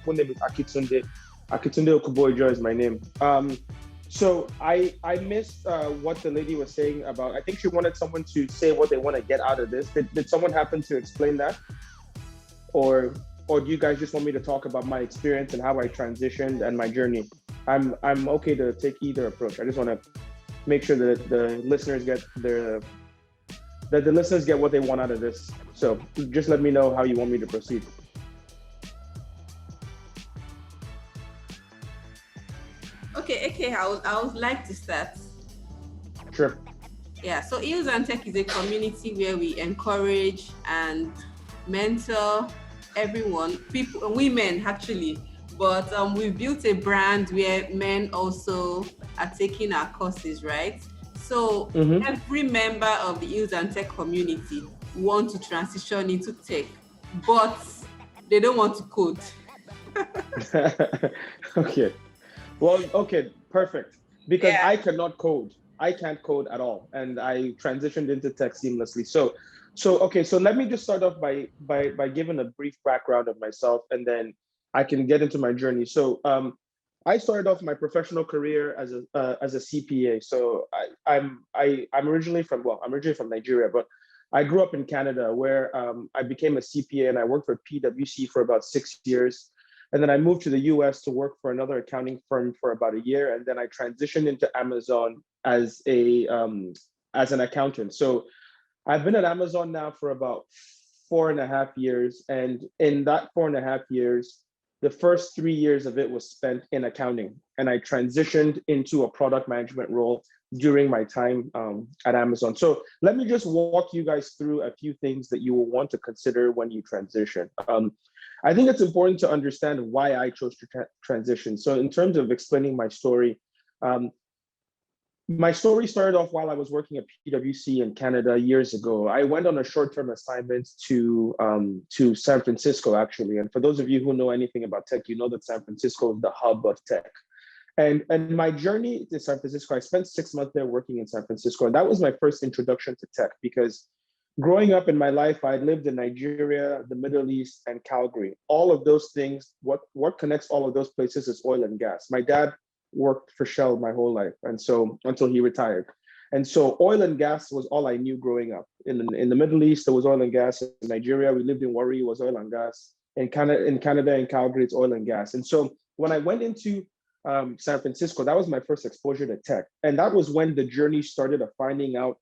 full name is Akitunde. Akitunde Okuboijo is my name. So I missed what the lady was saying about. I think she wanted someone to say what they want to get out of this. Did someone happen to explain that, or do you guys just want me to talk about my experience and how I transitioned and my journey? I'm okay to take either approach. I just want to make sure that the listeners get what they want out of this. So just let me know how you want me to proceed. Okay, I would like to start. Sure. Yeah, so Eels and Tech is a community where we encourage and mentor everyone, people, women actually, but we've built a brand where men also are taking our courses, right? So every member of the Eels and Tech community want to transition into tech, but they don't want to code. Okay. Well, okay, perfect. Because I cannot code. I can't code at all, and I transitioned into tech seamlessly. So okay. So let me just start off by giving a brief background of myself, and then I can get into my journey. So I started off my professional career as a CPA. So I'm originally from Nigeria, but I grew up in Canada where I became a CPA and I worked for PwC for about 6 years. And then I moved to the US to work for another accounting firm for about a year. And then I transitioned into Amazon as an accountant. So I've been at Amazon now for about 4.5 years. And in that 4.5 years, the first 3 years of it was spent in accounting. And I transitioned into a product management role during my time at Amazon. So let me just walk you guys through a few things that you will want to consider when you transition. I think it's important to understand why I chose to transition. So in terms of explaining my story started off while I was working at PwC in Canada years ago. I went on a short-term assignment to San Francisco, actually. And for those of you who know anything about tech, you know that San Francisco is the hub of tech. And my journey to San Francisco, I spent 6 months there working in San Francisco. And that was my first introduction to tech because growing up in my life, I lived in Nigeria, the Middle East, and Calgary. All of those things, what connects all of those places is oil and gas. My dad worked for Shell my whole life, and so until he retired. And so oil and gas was all I knew growing up. In the Middle East, there was oil and gas. In Nigeria, we lived in Warri, it was oil and gas. In Canada, in Calgary, it's oil and gas. And so when I went into San Francisco, that was my first exposure to tech. And that was when the journey started of finding out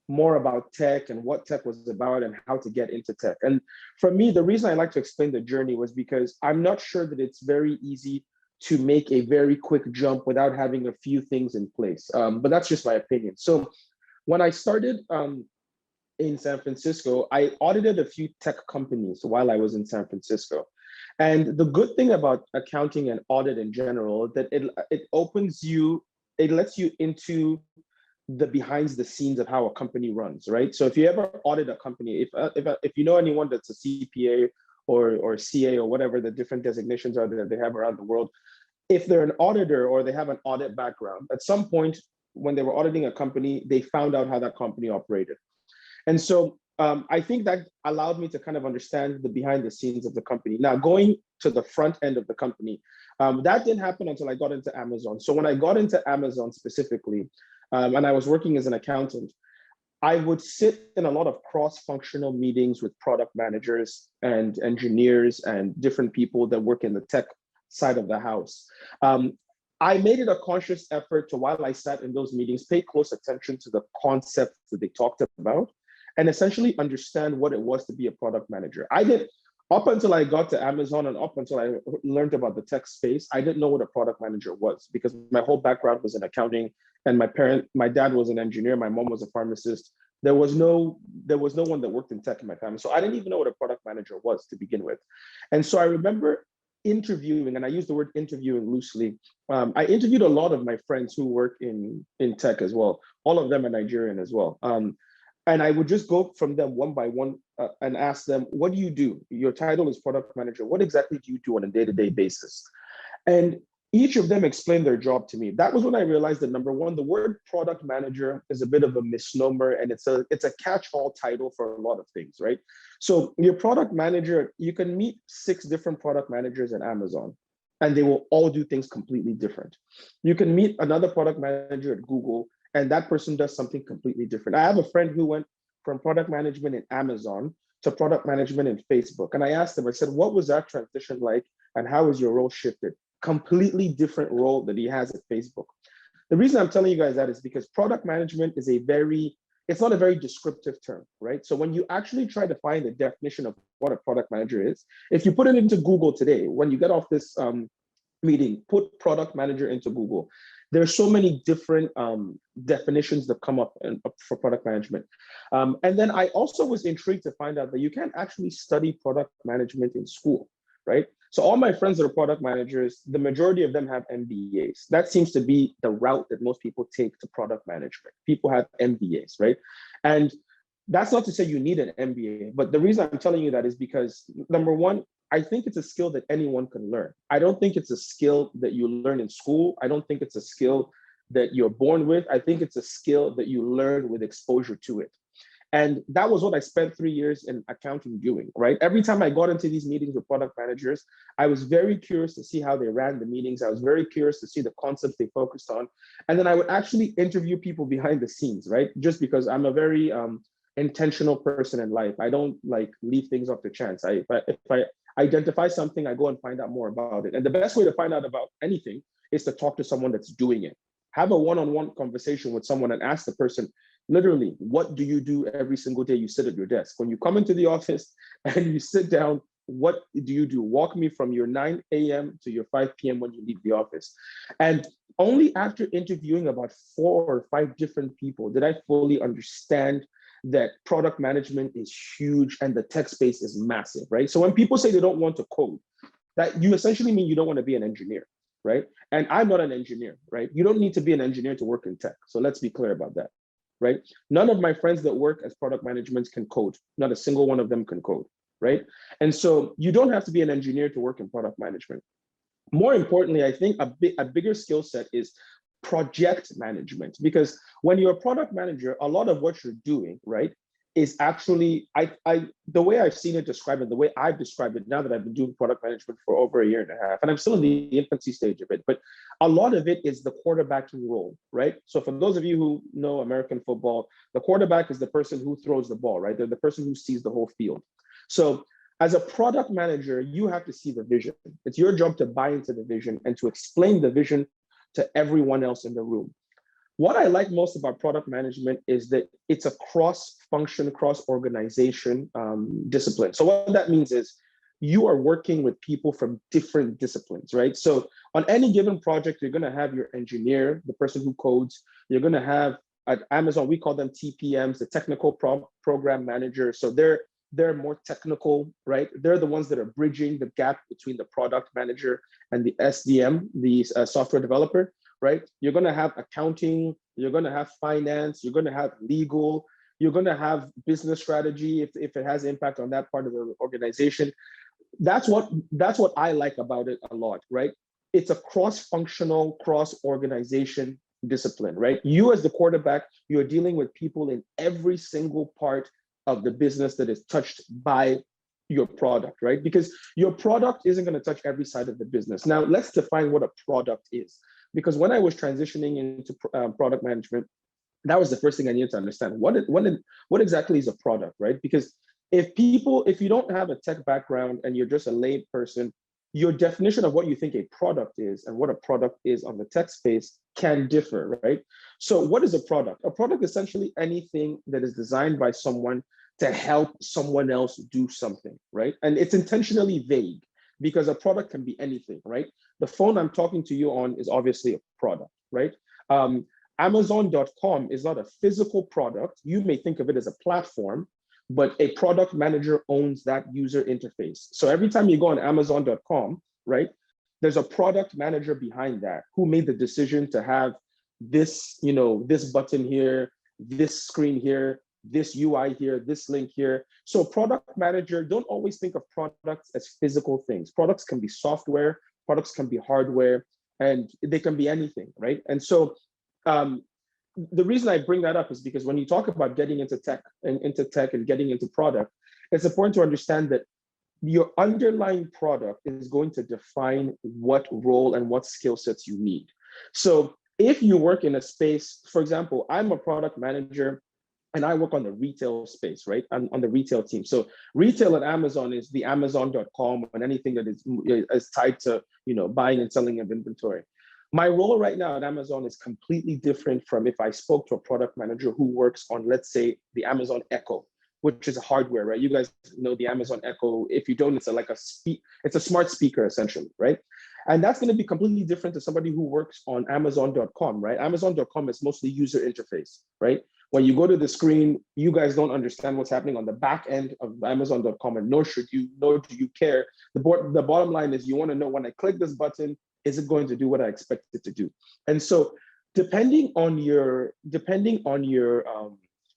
more about tech and what tech was about and how to get into tech. And for me, the reason I like to explain the journey was because I'm not sure that it's very easy to make a very quick jump without having a few things in place. But that's just my opinion. So when I started in San Francisco, I audited a few tech companies while I was in San Francisco. And the good thing about accounting and audit in general, that it lets you into the behind the scenes of how a company runs, right? So if you ever audit a company, if you know anyone that's a CPA or CA or whatever the different designations are that they have around the world, if they're an auditor or they have an audit background, at some point when they were auditing a company, they found out how that company operated. And so I think that allowed me to kind of understand the behind the scenes of the company. Now, going to the front end of the company, that didn't happen until I got into Amazon. So when I got into Amazon specifically, and I was working as an accountant, I would sit in a lot of cross-functional meetings with product managers and engineers and different people that work in the tech side of the house. I made it a conscious effort to, while I sat in those meetings, pay close attention to the concepts that they talked about and essentially understand what it was to be a product manager. Up until I got to Amazon and up until I learned about the tech space, I didn't know what a product manager was because my whole background was in accounting and my dad was an engineer, my mom was a pharmacist. There was no one that worked in tech in my family. So I didn't even know what a product manager was to begin with. And so I remember interviewing, and I use the word interviewing loosely. I interviewed a lot of my friends who work in tech as well. All of them are Nigerian as well. And I would just go from them one by one and ask them, what do you do? Your title is product manager. What exactly do you do on a day-to-day basis? And Each of them explained their job to me. That was when I realized that number one, the word product manager is a bit of a misnomer, and it's a catch-all title for a lot of things, right? So your product manager, you can meet 6 different product managers at Amazon, and they will all do things completely different. You can meet another product manager at Google, and that person does something completely different. I have a friend who went from product management in Amazon to product management in Facebook. And I asked him, I said, what was that transition like? And how has your role shifted? Completely different role that he has at Facebook. The reason I'm telling you guys that is because product management is it's not a very descriptive term, right? So when you actually try to find the definition of what a product manager is, if you put it into Google today, when you get off this meeting, put product manager into Google. There's so many different definitions that come up for product management. And then I also was intrigued to find out that you can't actually study product management in school, right? So all my friends that are product managers, the majority of them have MBAs. That seems to be the route that most people take to product management. People have MBAs, right? And that's not to say you need an MBA, but the reason I'm telling you that is because, number one, I think it's a skill that anyone can learn. I don't think it's a skill that you learn in school. I don't think it's a skill that you're born with. I think it's a skill that you learn with exposure to it. And that was what I spent 3 years in accounting doing, right? Every time I got into these meetings with product managers, I was very curious to see how they ran the meetings. I was very curious to see the concepts they focused on. And then I would actually interview people behind the scenes, right? Just because I'm a very intentional person in life. I don't like leave things up to chance. If I identify something, I go and find out more about it. And the best way to find out about anything is to talk to someone that's doing it. Have a one-on-one conversation with someone and ask the person, literally, what do you do every single day you sit at your desk? When you come into the office and you sit down, what do you do? Walk me from your 9 a.m. to your 5 p.m. when you leave the office. And only after interviewing about 4 or 5 different people did I fully understand that product management is huge and the tech space is massive, right? So when people say they don't want to code, that you essentially mean you don't want to be an engineer, right? And I'm not an engineer, right? You don't need to be an engineer to work in tech. So let's be clear about that, right? None of my friends that work as product management can code. Not a single one of them can code, right? And so you don't have to be an engineer to work in product management. More importantly, I think a bigger skill set is project management, because when you're a product manager, a lot of what you're doing, right, is actually, the way I've seen it described and the way I've described it now that I've been doing product management for over a year and a half, and I'm still in the infancy stage of it, but a lot of it is the quarterbacking role, right? So for those of you who know American football, the quarterback is the person who throws the ball, right? They're the person who sees the whole field. So as a product manager, you have to see the vision. It's your job to buy into the vision and to explain the vision to everyone else in the room. What I like most about product management is that it's a cross-function, cross-organization discipline. So what that means is you are working with people from different disciplines, right? So on any given project, you're going to have your engineer, the person who codes. You're going to have, at Amazon, we call them TPMs, the technical program manager. So they're more technical, right? They're the ones that are bridging the gap between the product manager and the SDM, the software developer, right? You're going to have accounting, you're going to have finance, you're going to have legal, you're going to have business strategy if it has impact on that part of the organization. That's what I like about it a lot, right? It's a cross-functional, cross-organization discipline, right? You as the quarterback, you're dealing with people in every single part of the business that is touched by your product, right? Because your product isn't going to touch every side of the business. Now, let's define what a product is. Because when I was transitioning into product management, that was the first thing I needed to understand. What exactly is a product, right? Because if you don't have a tech background and you're just a lay person, your definition of what you think a product is and what a product is on the tech space can differ, right? So what is a product? A product is essentially anything that is designed by someone to help someone else do something, right? And it's intentionally vague because a product can be anything, right? The phone I'm talking to you on is obviously a product, right? Amazon.com is not a physical product. You may think of it as a platform, but a product manager owns that user interface. So every time you go on Amazon.com, right, there's a product manager behind that who made the decision to have this, this button here, this screen here, this UI here, this link here. So product manager, don't always think of products as physical things. Products can be software, products can be hardware. and they can be anything, right? And so the reason I bring that up is because when you talk about getting into tech and getting into product, it's important to understand that your underlying product is going to define what role and what skill sets you need. So if you work in a space, for example, I'm a product manager and I work on the retail space, right? I'm on the retail team. So retail at Amazon is the Amazon.com and anything that is tied to, buying and selling of inventory. My role right now at Amazon is completely different from if I spoke to a product manager who works on, let's say, the Amazon Echo, which is a hardware, right? You guys know the Amazon Echo. If you don't, it's a smart speaker essentially, right? And that's going to be completely different to somebody who works on Amazon.com, right? Amazon.com is mostly user interface, right? When you go to the screen, you guys don't understand what's happening on the back end of Amazon.com, and nor do you care. The bottom line is you want to know, when I click this button, is it going to do what I expect it to do? And so depending on your depending on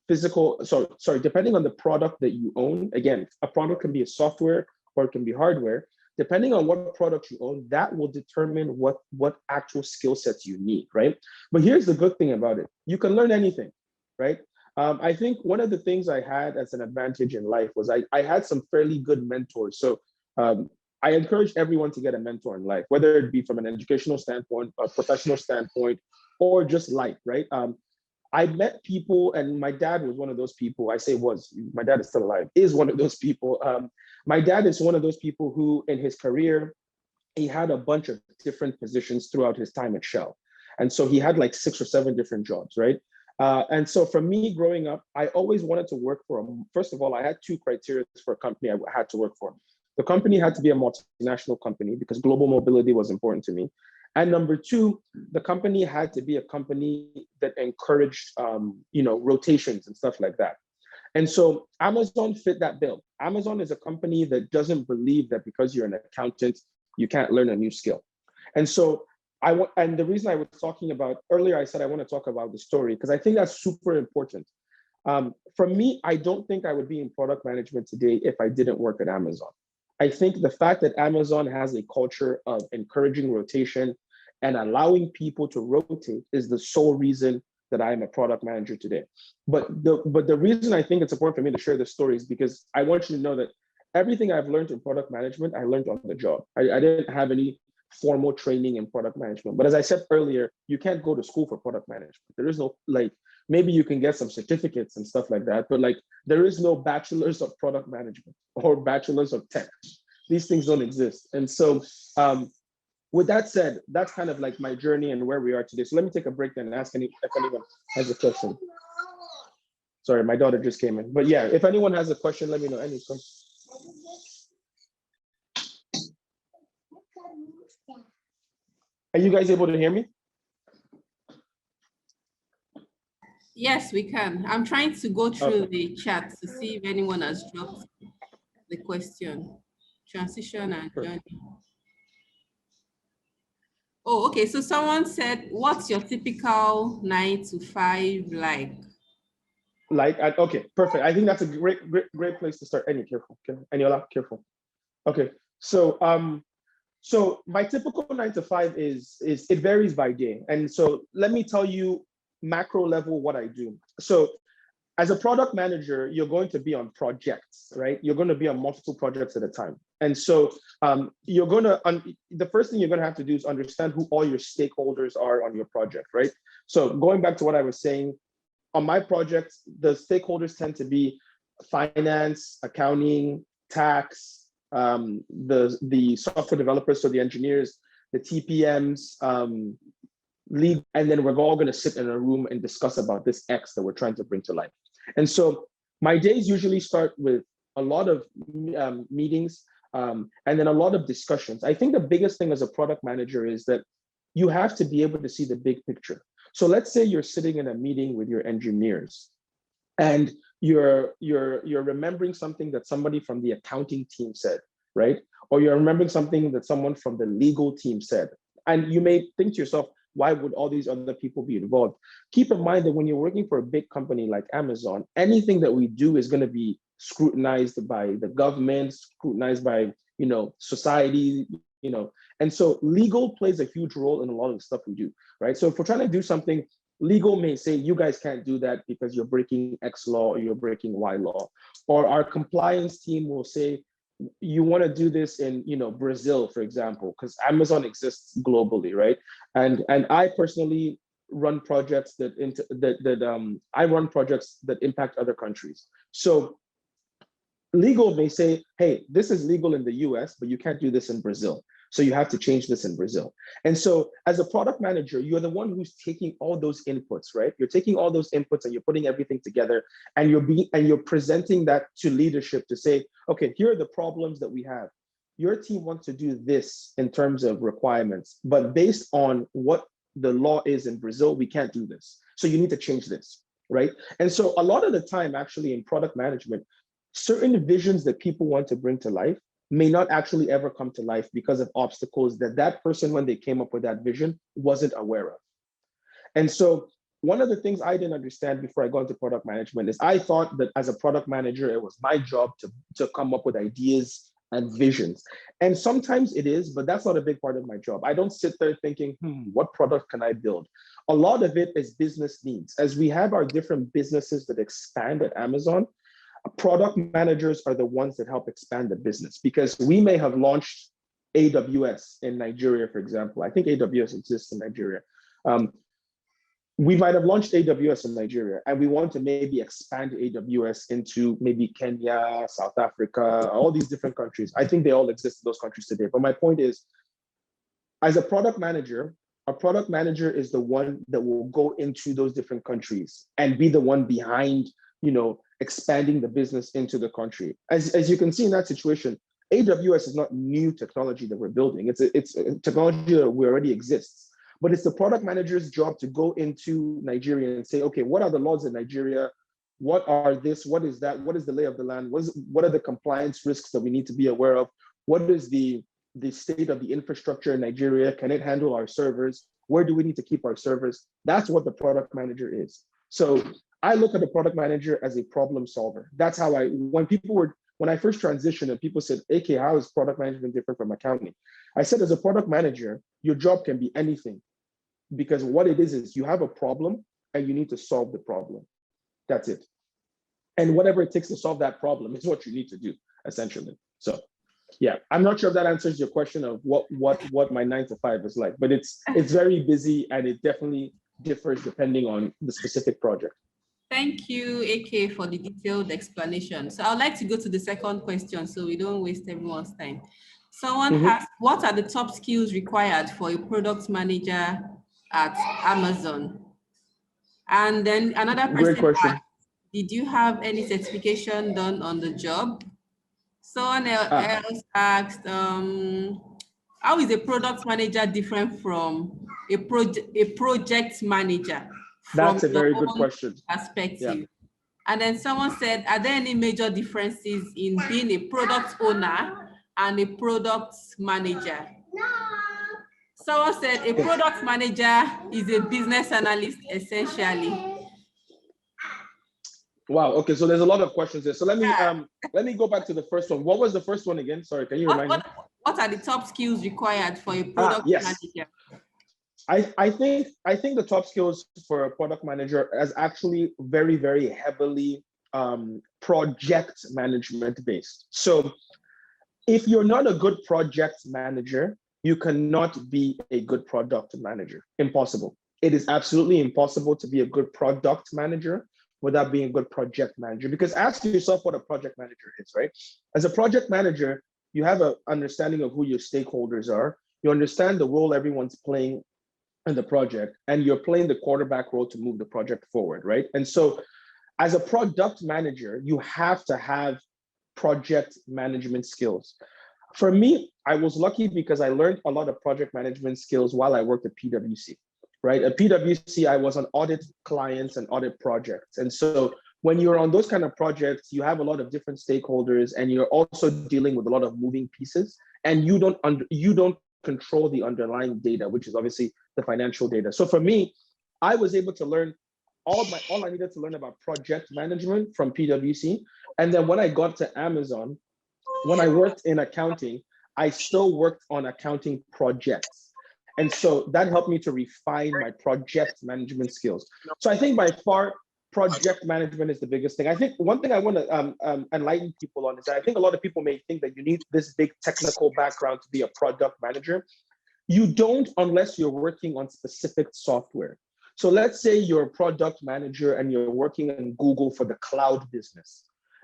the product that you own, again, a product can be a software or it can be hardware. Depending on what product you own, that will determine what actual skill sets you need, right? But here's the good thing about it. You can learn anything, right? I think one of the things I had as an advantage in life was I had some fairly good mentors. So I encourage everyone to get a mentor in life, whether it be from an educational standpoint, a professional standpoint, or just life, right? I met people, and my dad was one of those people. I say was, my dad is still alive, is one of those people. My dad is one of those people who, in his career, he had a bunch of different positions throughout his time at Shell. And so he had like 6 or 7 different jobs, right? And so for me growing up, I always wanted to work for first of all, I had 2 criteria for a company I had to work for. The company had to be a multinational company because global mobility was important to me. And number 2, the company had to be a company that encouraged, rotations and stuff like that. And so Amazon fit that bill. Amazon is a company that doesn't believe that because you're an accountant, you can't learn a new skill. And so and the reason I was talking about earlier, I said I want to talk about the story because I think that's super important. For me, I don't think I would be in product management today if I didn't work at Amazon. I think the fact that Amazon has a culture of encouraging rotation and allowing people to rotate is the sole reason that I am a product manager today. But the reason I think it's important for me to share this story is because I want you to know that everything I've learned in product management, I learned on the job. I didn't have any formal training in product management. But as I said earlier, you can't go to school for product management. There is no, maybe you can get some certificates and stuff like that, but there is no bachelor's of product management or bachelor's of tech. These things don't exist. And so with that said, that's kind of like my journey and where we are today. So let me take a break and ask if anyone has a question. Sorry, my daughter just came in. But yeah, if anyone has a question, let me know. Any question? Are you guys able to hear me? Yes, we can. I'm trying to go through the chat to see if anyone has dropped the question. Transition and journey. Oh, okay. So someone said, what's your typical 9 to 5 like? Okay, perfect. I think that's a great place to start. Careful. Aniola, careful. Okay, so so my typical 9 to 5 is it varies by day. And so let me tell you macro level what I do. So as a product manager, you're going to be on projects, right? You're going to be on multiple projects at a time. And so the first thing you're going to have to do is understand who all your stakeholders are on your project, right? So going back to what I was saying, on my projects, the stakeholders tend to be finance, accounting, tax, the software developers, so the engineers, the TPMs, lead, and then we're all going to sit in a room and discuss about this X that we're trying to bring to life. And so my days usually start with a lot of meetings and then a lot of discussions. I think the biggest thing as a product manager is that you have to be able to see the big picture. So let's say you're sitting in a meeting with your engineers and you're remembering something that somebody from the accounting team said, right? Or you're remembering something that someone from the legal team said. And you may think to yourself, why would all these other people be involved? Keep in mind that when you're working for a big company like Amazon, anything that we do is going to be scrutinized by the government, scrutinized by society, And so legal plays a huge role in a lot of the stuff we do, right? So if we're trying to do something, legal may say, you guys can't do that because you're breaking X law or you're breaking Y law. Or our compliance team will say, you want to do this in, Brazil, for example, because Amazon exists globally, right? And I personally run projects that impact other countries. So legal may say, hey, this is legal in the US, but you can't do this in Brazil. So you have to change this in Brazil. And so as a product manager, you're the one who's taking all those inputs, right? You're taking all those inputs and you're putting everything together, and you're presenting that to leadership to say, okay, here are the problems that we have. Your team wants to do this in terms of requirements, but based on what the law is in Brazil, we can't do this. So you need to change this, right? And so a lot of the time, actually, in product management, certain visions that people want to bring to life may not actually ever come to life because of obstacles that person, when they came up with that vision, wasn't aware of. And so one of the things I didn't understand before I got into product management is I thought that as a product manager, it was my job to come up with ideas and visions. And sometimes it is, but that's not a big part of my job. I don't sit there thinking, what product can I build? A lot of it is business needs. As we have our different businesses that expand at Amazon, product managers are the ones that help expand the business, because we may have launched AWS in Nigeria, for example. I think AWS exists in Nigeria. We might have launched AWS in Nigeria, and we want to maybe expand AWS into maybe Kenya, South Africa, all these different countries. I think they all exist in those countries today. But my point is, as a product manager is the one that will go into those different countries and be the one behind, expanding the business into the country. As you can see in that situation, AWS is not new technology that we're building. It's a technology that already exists, but it's the product manager's job to go into Nigeria and say, okay, what are the laws in Nigeria? What are this? What is that? What is the lay of the land? What are the compliance risks that we need to be aware of? What is the state of the infrastructure in Nigeria? Can it handle our servers? Where do we need to keep our servers? That's what the product manager is. So I look at the product manager as a problem solver. That's how when I first transitioned and people said, AK, how is product management different from accounting? I said, as a product manager, your job can be anything, because what it is you have a problem and you need to solve the problem. That's it. And whatever it takes to solve that problem is what you need to do, essentially. So yeah, I'm not sure if that answers your question of what my 9 to 5 is like, but it's very busy, and it definitely differs depending on the specific project. Thank you, AK, for the detailed explanation. So I'd like to go to the second question so we don't waste everyone's time. Someone asked, what are the top skills required for a product manager at Amazon? And then another person asked, did you have any certification done on the job? Someone else asked, how is a product manager different from a project manager? That's a very good question. Perspective. Yeah. And then someone said, are there any major differences in being a product owner and a product manager? No. Someone said a product manager is a business analyst, essentially. Wow. Okay. So there's a lot of questions there. So let me go back to the first one. What was the first one again? Sorry. Can you remind me? What are the top skills required for a product manager? I think the top skills for a product manager is actually very, very heavily project management based. So if you're not a good project manager, you cannot be a good product manager. Impossible. It is absolutely impossible to be a good product manager without being a good project manager. Because ask yourself what a project manager is, right? As a project manager, you have an understanding of who your stakeholders are. You understand the role everyone's playing in the project, and you're playing the quarterback role to move the project forward, right? And so as a product manager, you have to have project management skills. For me, I was lucky because I learned a lot of project management skills while I worked at PwC, right? At PwC, I was on audit clients and audit projects. And so when you're on those kind of projects, you have a lot of different stakeholders, and you're also dealing with a lot of moving pieces, and you don't control the underlying data, which is obviously the financial data. So for me, I was able to learn all I needed to learn about project management from PwC. And then when I got to Amazon, when I worked in accounting, I still worked on accounting projects. And so that helped me to refine my project management skills. So I think by far, project management is the biggest thing. I think one thing I want to enlighten people on is that I think a lot of people may think that you need this big technical background to be a product manager. You don't unless you're working on specific software. So let's say you're a product manager and you're working in Google for the cloud business.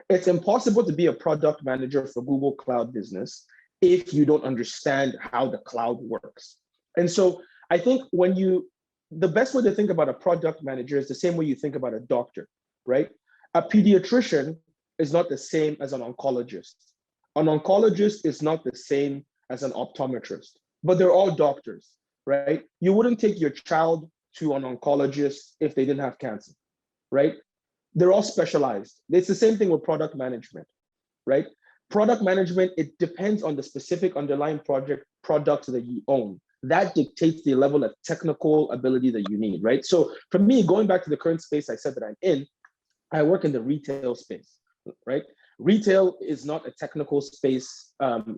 It's impossible to be a product manager for Google Cloud business if you don't understand how the cloud works. And so I think the best way to think about a product manager is the same way you think about a doctor, right? A pediatrician is not the same as an oncologist. An oncologist is not the same as an optometrist, but they're all doctors, right? You wouldn't take your child to an oncologist if they didn't have cancer, right? They're all specialized. It's the same thing with product management, right? Product management, it depends on the specific underlying product that you own. That dictates the level of technical ability that you need, right? So for me, going back to the current space I said that I'm in, I work in the retail space, right? Retail is not a technical space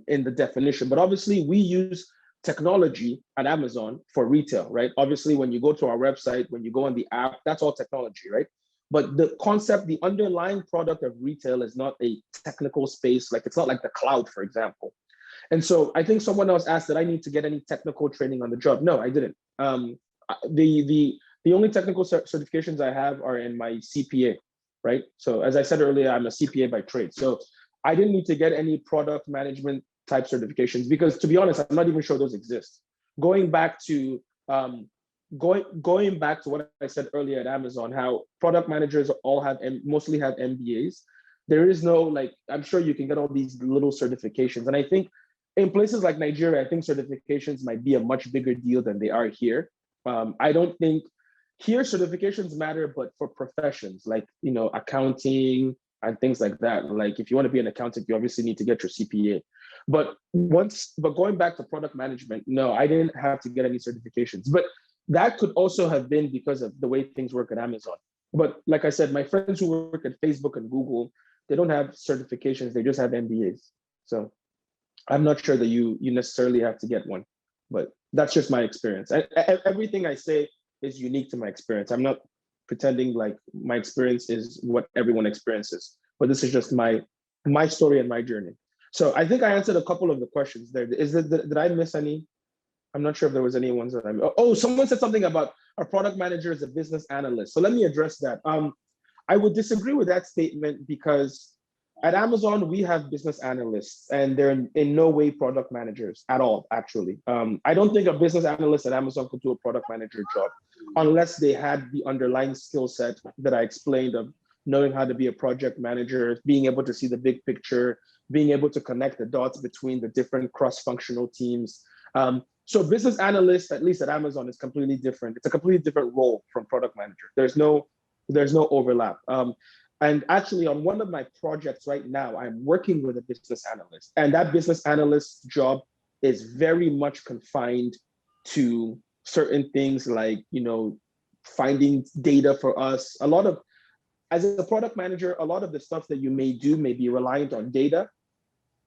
in the definition, but obviously we use technology at Amazon for retail, right? Obviously, when you go to our website, when you go on the app, that's all technology, right? But the concept, the underlying product of retail is not a technical space. Like it's not like the cloud, for example. And so I think someone else asked that I need to get any technical training on the job. No, I didn't. The only technical certifications I have are in my CPA, right? So as I said earlier, I'm a CPA by trade. So I didn't need to get any product management type certifications because, to be honest, I'm not even sure those exist. Going back to what I said earlier at Amazon, how product managers mostly have MBAs. There is no, like, I'm sure you can get all these little certifications. And I think in places like Nigeria, I think certifications might be a much bigger deal than they are here. I don't think here certifications matter, but for professions like, accounting and things like that. Like if you want to be an accountant, you obviously need to get your CPA. But going back to product management, no, I didn't have to get any certifications. But that could also have been because of the way things work at Amazon. But like I said, my friends who work at Facebook and Google, they don't have certifications, they just have MBAs. So I'm not sure that you necessarily have to get one, but that's just my experience. Everything I say is unique to my experience. I'm not pretending like my experience is what everyone experiences, but this is just my story and my journey. So I think I answered a couple of the questions there. Did I miss any? I'm not sure if there was any ones that someone said something about a product manager is a business analyst. So let me address that. I would disagree with that statement because at Amazon, we have business analysts and they're in no way product managers at all, actually. I don't think a business analyst at Amazon could do a product manager job unless they had the underlying skill set that I explained of knowing how to be a project manager, being able to see the big picture, being able to connect the dots between the different cross-functional teams. So business analyst, at least at Amazon, is completely different. It's a completely different role from product manager. There's no overlap. And actually on one of my projects right now, I'm working with a business analyst, and that business analyst job is very much confined to certain things like, finding data for us. As a product manager, a lot of the stuff that you may do may be reliant on data.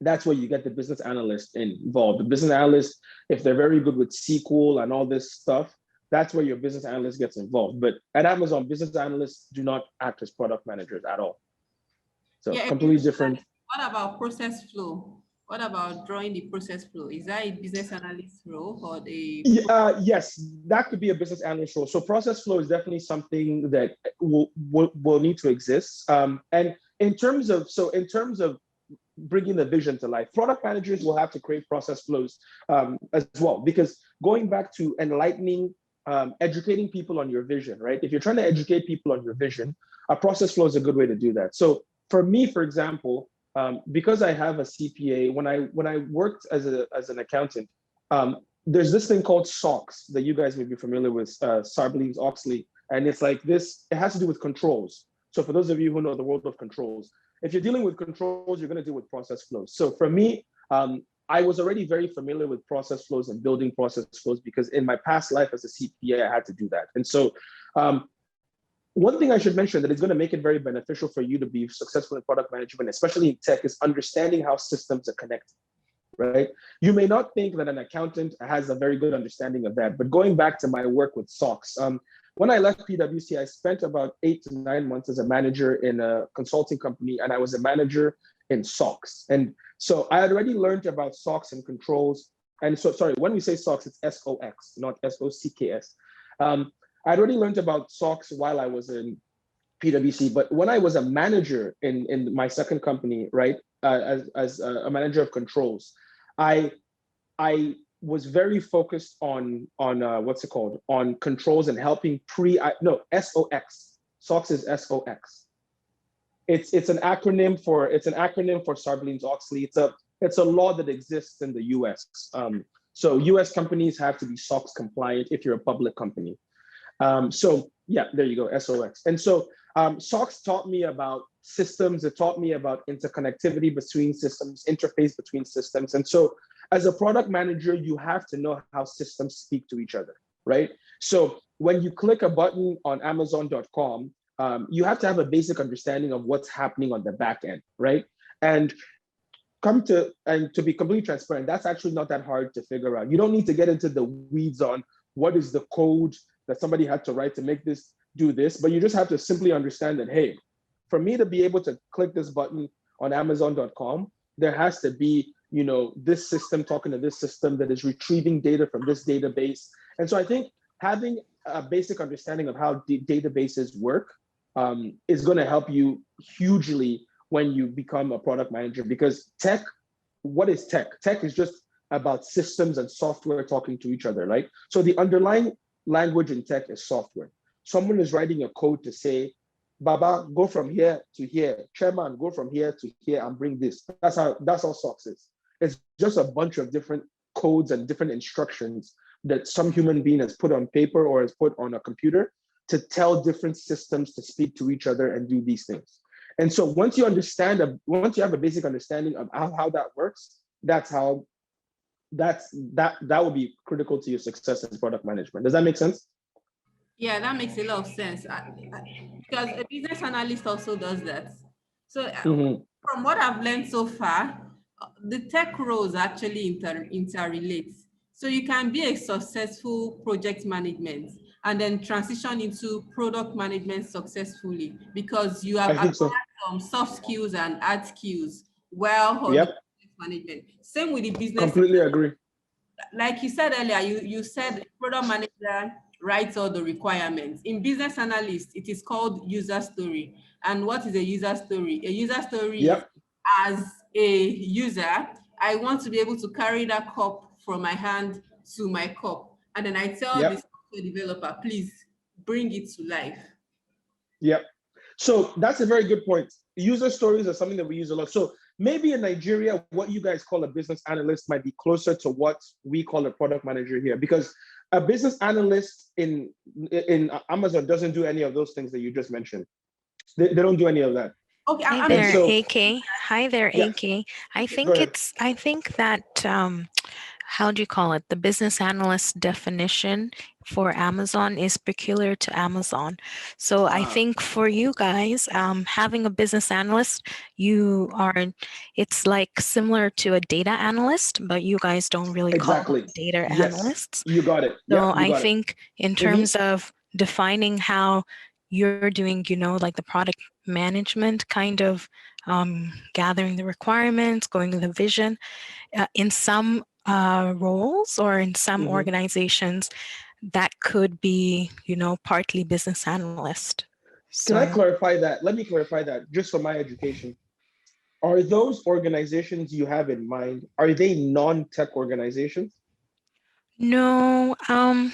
That's where you get the business analyst involved. The business analyst, if they're very good with SQL and all this stuff, that's where your business analyst gets involved. But at Amazon, business analysts do not act as product managers at all. So yeah, completely different. What about process flow? What about drawing the process flow? Is that a business analyst role or the? Yes, that could be a business analyst role. So process flow is definitely something that will need to exist. And in terms of bringing the vision to life, product managers will have to create process flows as well, because going back to enlightening, educating people on your vision, right? If you're trying to educate people on your vision, a process flow is a good way to do that. So for me, for example, because I have a CPA, when I worked as an accountant, there's this thing called SOX that you guys may be familiar with, Sarbanes-Oxley, and it's like this. It has to do with controls. So for those of you who know the world of controls, if you're dealing with controls, you're going to deal with process flows. So for me, I was already very familiar with process flows and building process flows because in my past life as a CPA, I had to do that. And so one thing I should mention that is going to make it very beneficial for you to be successful in product management, especially in tech, is understanding how systems are connected, right? You may not think that an accountant has a very good understanding of that, but going back to my work with SOX, when I left PwC, I spent about 8 to 9 months as a manager in a consulting company, and I was a manager in SOX. And so I had already learned about SOX and controls. And so, sorry, when we say SOX, it's SOX, not SOCKS. I had already learned about SOX while I was in PwC, but when I was a manager in my second company, right, as a manager of controls, I was very focused on what's it called, on controls and helping SOX. SOX is SOX. It's an acronym for Sarbanes-Oxley. It's a law that exists in the US. So US companies have to be SOX compliant if you're a public company. So yeah, there you go, SOX. And so SOX taught me about systems. It taught me about interconnectivity between systems, interface between systems. And so as a product manager, you have to know how systems speak to each other, right? So when you click a button on Amazon.com, you have to have a basic understanding of what's happening on the back end, right? And to be completely transparent, that's actually not that hard to figure out. You don't need to get into the weeds on what is the code that somebody had to write to make this do this, but you just have to simply understand that, hey, for me to be able to click this button on Amazon.com, there has to be, this system talking to this system that is retrieving data from this database. And so I think having a basic understanding of how databases work is going to help you hugely when you become a product manager, because what is tech? Tech is just about systems and software talking to each other, right? So the underlying language in tech is software. Someone is writing a code to say, Baba, go from here to here. Chairman, go from here to here and bring this. That's all SOX is. It's just a bunch of different codes and different instructions that some human being has put on paper or has put on a computer to tell different systems to speak to each other and do these things. And so once you have a basic understanding of how that works, that will be critical to your success in product management. Does that make sense? Yeah, that makes a lot of sense. Because a business analyst also does that. So from what I've learned so far, the tech roles actually interrelate. So you can be a successful project management and then transition into product management successfully because you have acquired some soft skills and hard skills on the project management. Same with the business. Completely agree. Like you said earlier, you said product manager writes all the requirements. In business analyst, it is called user story. And what is a user story? A user story is, as a user, I want to be able to carry that cup from my hand to my cup. And then I tell the software developer, please bring it to life. Yep. So that's a very good point. User stories are something that we use a lot. So maybe in Nigeria, what you guys call a business analyst might be closer to what we call a product manager here, because a business analyst in Amazon doesn't do any of those things that you just mentioned. They don't do any of that. Okay. Hi there, AK. Hi there, AK. I think that how do you call it? The business analyst definition for Amazon is peculiar to Amazon. So I think for you guys, having a business analyst, it's like similar to a data analyst, but you guys don't really call them data analysts. You got it. So I think in terms of defining how you're doing, like the product management kind of gathering the requirements, going to the vision, in some roles or in some organizations, that could be, partly business analyst. Can I clarify that? Let me clarify that just for my education. Are those organizations you have in mind, are they non-tech organizations? No. And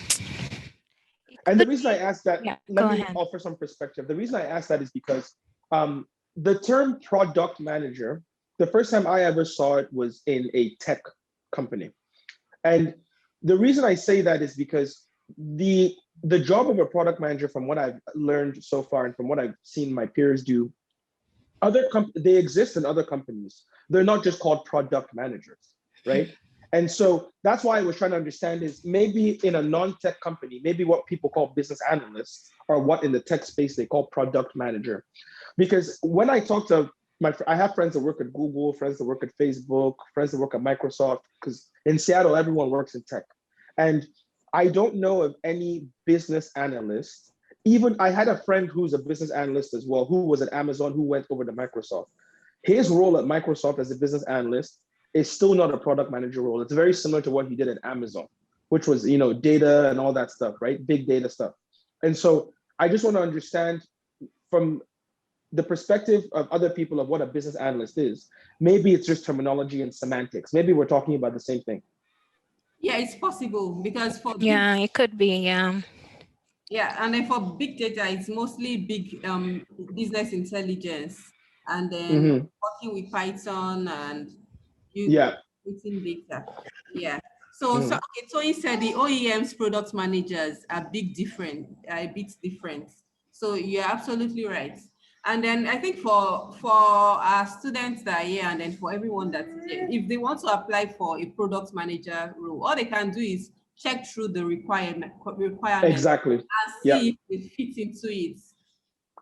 the reason I ask that, let me ahead. offer some perspective. The reason I ask that is because the term product manager, the first time I ever saw it was in a tech company. And the reason I say that is because the job of a product manager, from what I've learned so far and from what I've seen my peers do, they exist in other companies. They're not just called product managers, right? And so that's why I was trying to understand is maybe in a non-tech company, maybe what people call business analysts or what in the tech space they call product manager. Because when I talk to I have friends that work at Google, friends that work at Facebook, friends that work at Microsoft, because in Seattle, everyone works in tech. And I don't know of any business analyst. Even I had a friend who's a business analyst as well, who was at Amazon, who went over to Microsoft. His role at Microsoft as a business analyst is still not a product manager role. It's very similar to what he did at Amazon, which was, data and all that stuff, right? Big data stuff. And so I just want to understand from the perspective of other people of what a business analyst is. Maybe it's just terminology and semantics. Maybe we're talking about the same thing. Yeah, it's possible because for it could be, yeah, and then for big data, it's mostly big business intelligence, and then working with Python and using data. Yeah. So okay, so instead the OEM's product managers are a bit different. So you're absolutely right. And then I think for our students that are here, and then for everyone that's here, if they want to apply for a product manager role, all they can do is check through the requirement Exactly. and see if they fit into it.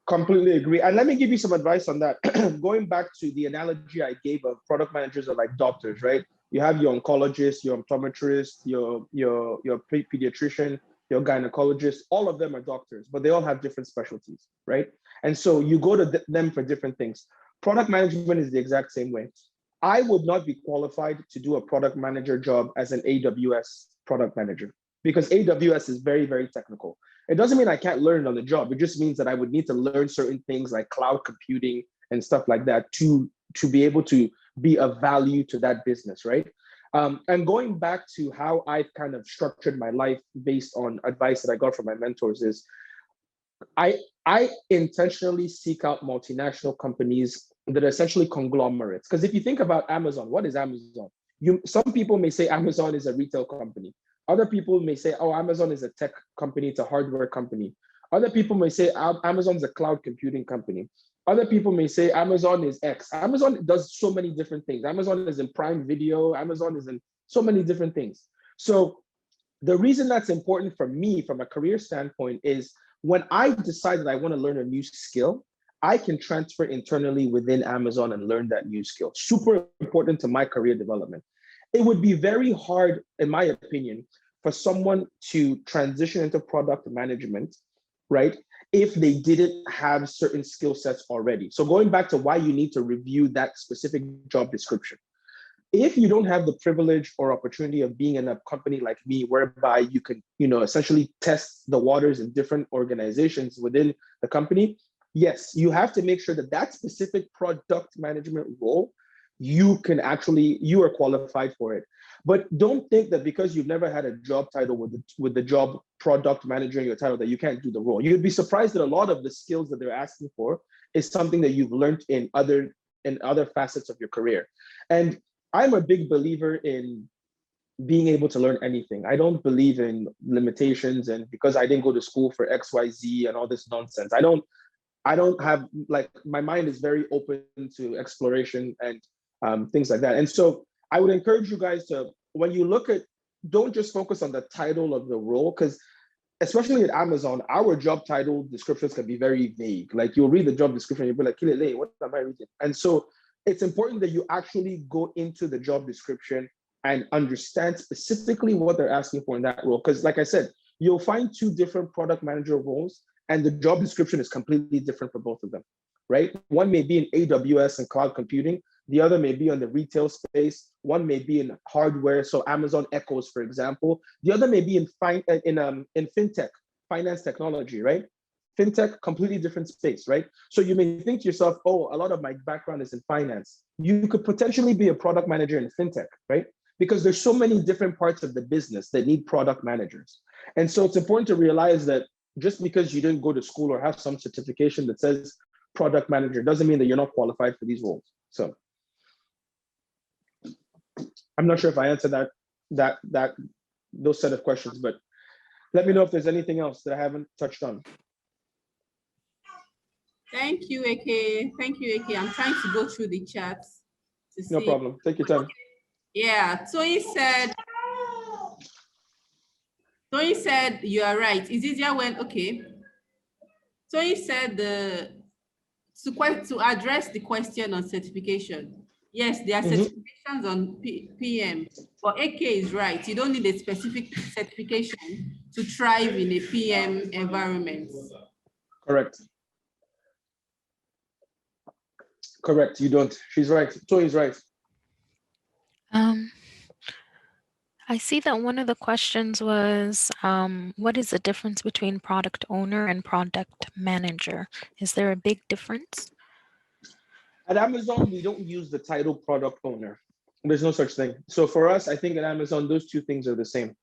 Completely agree. And let me give you some advice on that. Going back to the analogy I gave of product managers are like doctors, right? You have your oncologist, your optometrist, your pediatrician, your gynecologist. All of them are doctors, but they all have different specialties, right? And so you go to them for different things. Product management is the exact same way. I would not be qualified to do a product manager job as an AWS product manager because AWS is very, very technical. It doesn't mean I can't learn on the job. It just means that I would need to learn certain things like cloud computing and stuff like that to be able to be of value to that business, right? And going back to how I've kind of structured my life based on advice that I got from my mentors is I intentionally seek out multinational companies that are essentially conglomerates. Because if you think about Amazon, what is Amazon? Some people may say Amazon is a retail company. Other people may say, oh, Amazon is a tech company, it's a hardware company. Other people may say Amazon's a cloud computing company. Other people may say Amazon is X. Amazon does so many different things. Amazon is in Prime Video. Amazon is in so many different things. So the reason that's important for me from a career standpoint is when I decide that I want to learn a new skill, I can transfer internally within Amazon and learn that new skill. Super important to my career development. It would be very hard, in my opinion, for someone to transition into product management, right, if they didn't have certain skill sets already. So going back to why you need to review that specific job description. If you don't have the privilege or opportunity of being in a company like me, whereby you can, essentially test the waters in different organizations within the company, yes, you have to make sure that that specific product management role, you are qualified for it. But don't think that because you've never had a job title with the job product manager in your title that you can't do the role. You'd be surprised that a lot of the skills that they're asking for is something that you've learned in other facets of your career. And I'm a big believer in being able to learn anything. I don't believe in limitations and because I didn't go to school for XYZ and all this nonsense. I don't have, like, my mind is very open to exploration and things like that. And so I would encourage you guys to, when you look at, don't just focus on the title of the role, because especially at Amazon, our job title descriptions can be very vague. Like you'll read the job description, you'll be like, Kilele, what am I reading? And so it's important that you actually go into the job description and understand specifically what they're asking for in that role. Because like I said, you'll find two different product manager roles and the job description is completely different for both of them, right? One may be in AWS and cloud computing. The other may be on the retail space. One may be in hardware, so Amazon Echoes, for example. The other may be in fintech, finance technology, right? Fintech, completely different space, right? So you may think to yourself, oh, a lot of my background is in finance. You could potentially be a product manager in fintech, right? Because there's so many different parts of the business that need product managers. And so it's important to realize that just because you didn't go to school or have some certification that says product manager doesn't mean that you're not qualified for these roles. So I'm not sure if I answered those set of questions, but let me know if there's anything else that I haven't touched on. Thank you, AK. Thank you, AK. I'm trying to go through the chats to see. No problem. Take your time. Yeah. So he said you are right. It's easier when, okay. So he said to address the question on certification, yes, there are certifications on PM, but AK is right. You don't need a specific certification to thrive in a PM environment. Correct. Correct. You don't. She's right. Toy's right. I see that one of the questions was, what is the difference between product owner and product manager? Is there a big difference? At Amazon, we don't use the title product owner. There's no such thing. So for us, I think at Amazon, those two things are the same.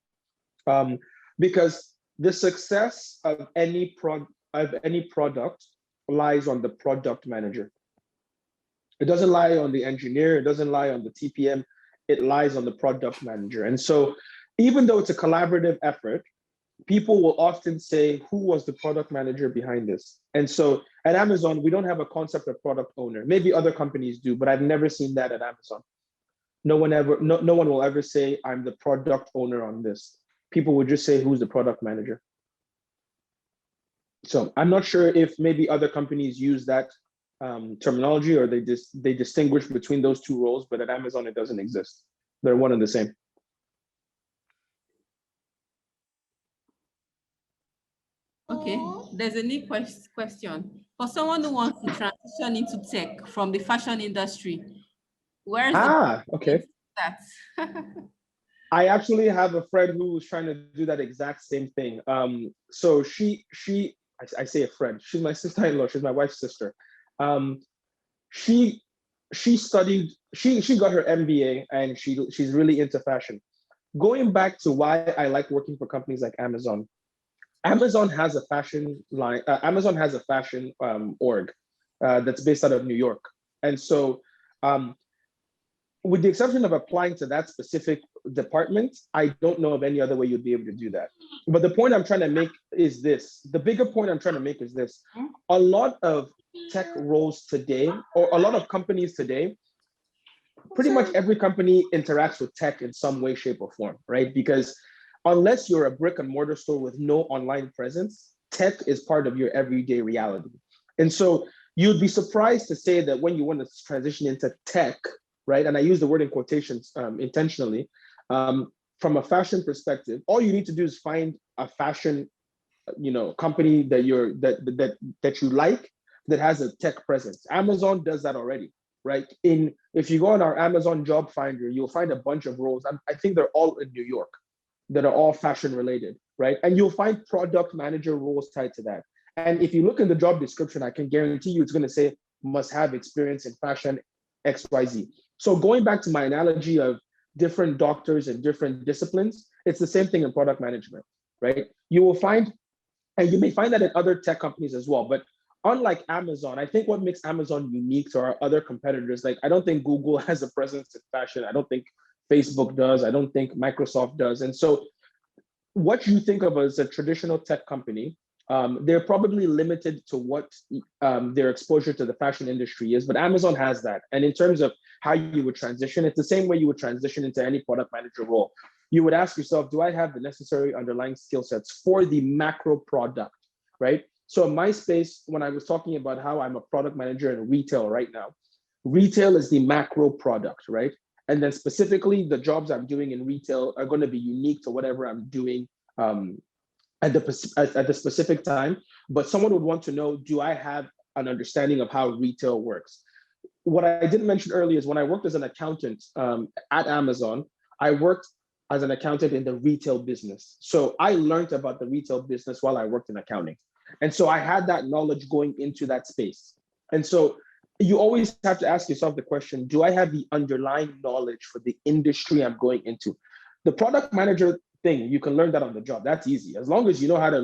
Because the success of any product lies on the product manager. It doesn't lie on the engineer. It doesn't lie on the TPM. It lies on the product manager. And so even though it's a collaborative effort, people will often say, who was the product manager behind this? And so at Amazon, we don't have a concept of product owner. Maybe other companies do, but I've never seen that at Amazon. No one will ever say, I'm the product owner on this. People would just say, who's the product manager? So I'm not sure if maybe other companies use that terminology, or they distinguish between those two roles, but at Amazon, it doesn't exist. They're one and the same. Okay, there's a new question. For someone who wants to transition into tech from the fashion industry, where's okay. that? I actually have a friend who was trying to do that exact same thing. So I say a friend, she's my sister-in-law, she's my wife's sister. She got her MBA and she's really into fashion. Going back to why I like working for companies like Amazon. Amazon has a fashion line. Amazon has a fashion org that's based out of New York. And so with the exception of applying to that specific department, I don't know of any other way you'd be able to do that. But the point I'm trying to make is this. The bigger point I'm trying to make is this. A lot of tech roles today, or a lot of companies today, pretty much every company interacts with tech in some way, shape, or form, right? Because unless you're a brick and mortar store with no online presence, tech is part of your everyday reality. And so you'd be surprised to say that when you want to transition into tech, right? And I use the word in quotations intentionally, from a fashion perspective, all you need to do is find a fashion, company that you like, that has a tech presence. Amazon does that already, right? If you go on our Amazon job finder, you'll find a bunch of roles. I think they're all in New York, that are all fashion related, right? And you'll find product manager roles tied to that. And if you look in the job description, I can guarantee you it's going to say must have experience in fashion XYZ. So going back to my analogy of different doctors and different disciplines, it's the same thing in product management, right? You will find, and you may find that in other tech companies as well, but unlike Amazon, I think what makes Amazon unique to our other competitors, like I don't think Google has a presence in fashion. I don't think Facebook does. I don't think Microsoft does. And so what you think of as a traditional tech company, they're probably limited to what their exposure to the fashion industry is, but Amazon has that. And in terms of how you would transition, it's the same way you would transition into any product manager role. You would ask yourself, do I have the necessary underlying skill sets for the macro product, right? So in my space, when I was talking about how I'm a product manager in retail right now, retail is the macro product, right? And then specifically the jobs I'm doing in retail are going to be unique to whatever I'm doing at the specific time. But someone would want to know, do I have an understanding of how retail works? What I didn't mention earlier is when I worked as an accountant at Amazon, I worked as an accountant in the retail business. So I learned about the retail business while I worked in accounting. And so I had that knowledge going into that space. And so you always have to ask yourself the question, do I have the underlying knowledge for the industry I'm going into? The product manager thing, you can learn that on the job. That's easy. As long as you know how to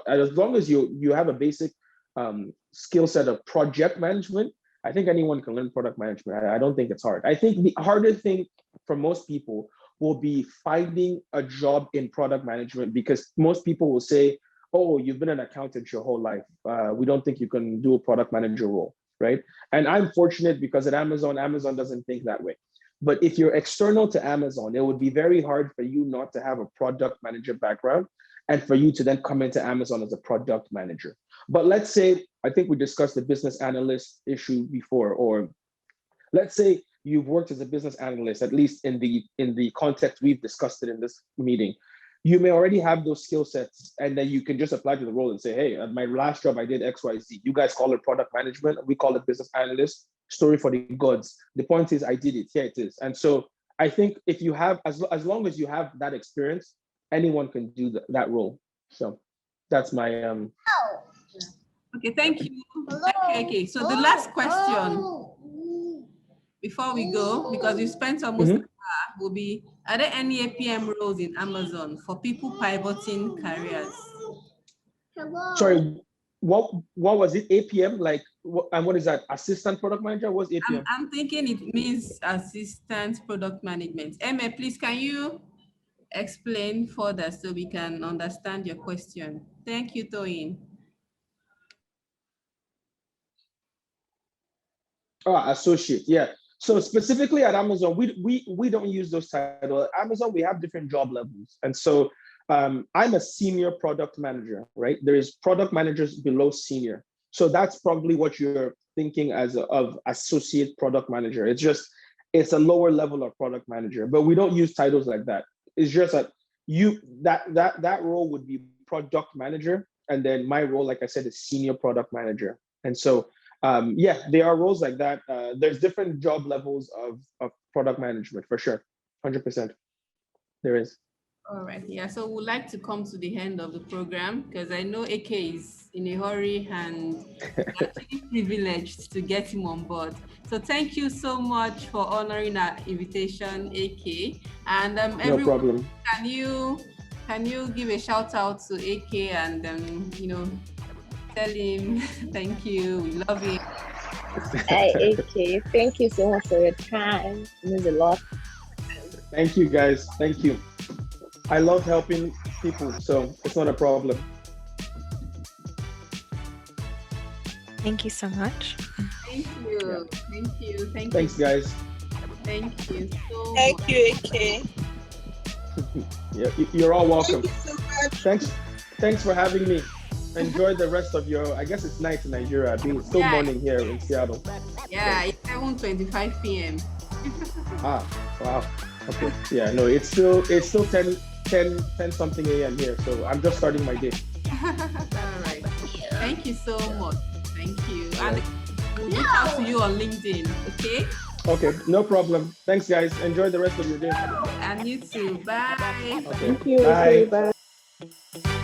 as long as you have a basic skill set of project management, I think anyone can learn product management. I don't think it's hard. I think the harder thing for most people will be finding a job in product management, because most people will say, oh, you've been an accountant your whole life. We don't think you can do a product manager role, right? And I'm fortunate because at Amazon doesn't think that way. But if you're external to Amazon, it would be very hard for you not to have a product manager background and for you to then come into Amazon as a product manager. But let's say, I think we discussed the business analyst issue before, or let's say you've worked as a business analyst, at least in the context we've discussed it in this meeting. You may already have those skill sets, and then you can just apply to the role and say, hey, at my last job, I did X, Y, Z. You guys call it product management. We call it business analyst. Story for the gods. The point is, I did it. Here it is. And so I think if you have, as long as you have that experience, anyone can do that role. So that's my Okay, thank you. Okay, so the last question before we go, because we spent almost an hour, will be, are there any APM roles in Amazon for people pivoting careers? Sorry, what was it? APM, like, and what is that? Assistant product manager? What's APM? I'm thinking it means assistant product management. Emma, please, can you explain further so we can understand your question? Thank you, Toyin. Associate, yeah. So specifically at Amazon, we don't use those titles. At Amazon, we have different job levels. And so I'm a senior product manager, right? There is product managers below senior. So that's probably what you're thinking of associate product manager. It's a lower level of product manager, but we don't use titles like that. It's just that that role would be product manager. And then my role, like I said, is senior product manager. And so yeah, there are roles like that. There's different job levels of product management for sure. 100%. There is. All right. Yeah. So we'd like to come to the end of the program because I know AK is in a hurry and actually privileged to get him on board. So thank you so much for honoring our invitation, AK. And no problem. Can you give a shout out to AK and tell him thank you, we love you. Hi, AK. Thank you so much for your time. It means a lot. Thank you, guys. Thank you. I love helping people, so it's not a problem. Thank you so much. Thank you. Yeah. Thank you. Thanks, guys. Thank you so much. Thank you, AK. Yeah, you're all welcome. Thank you so much. Thanks for having me. Enjoy the rest of I guess it's night in Nigeria. I think it's still morning here in Seattle. Yeah, it's 7:25 p.m. Wow. Okay. Yeah, no, it's still 10 something a.m. here. So I'm just starting my day. All right. Thank you so much. Thank you. And we'll reach out to you on LinkedIn, okay? Okay, no problem. Thanks, guys. Enjoy the rest of your day. And you too. Bye. Okay. Thank you. Bye. Bye.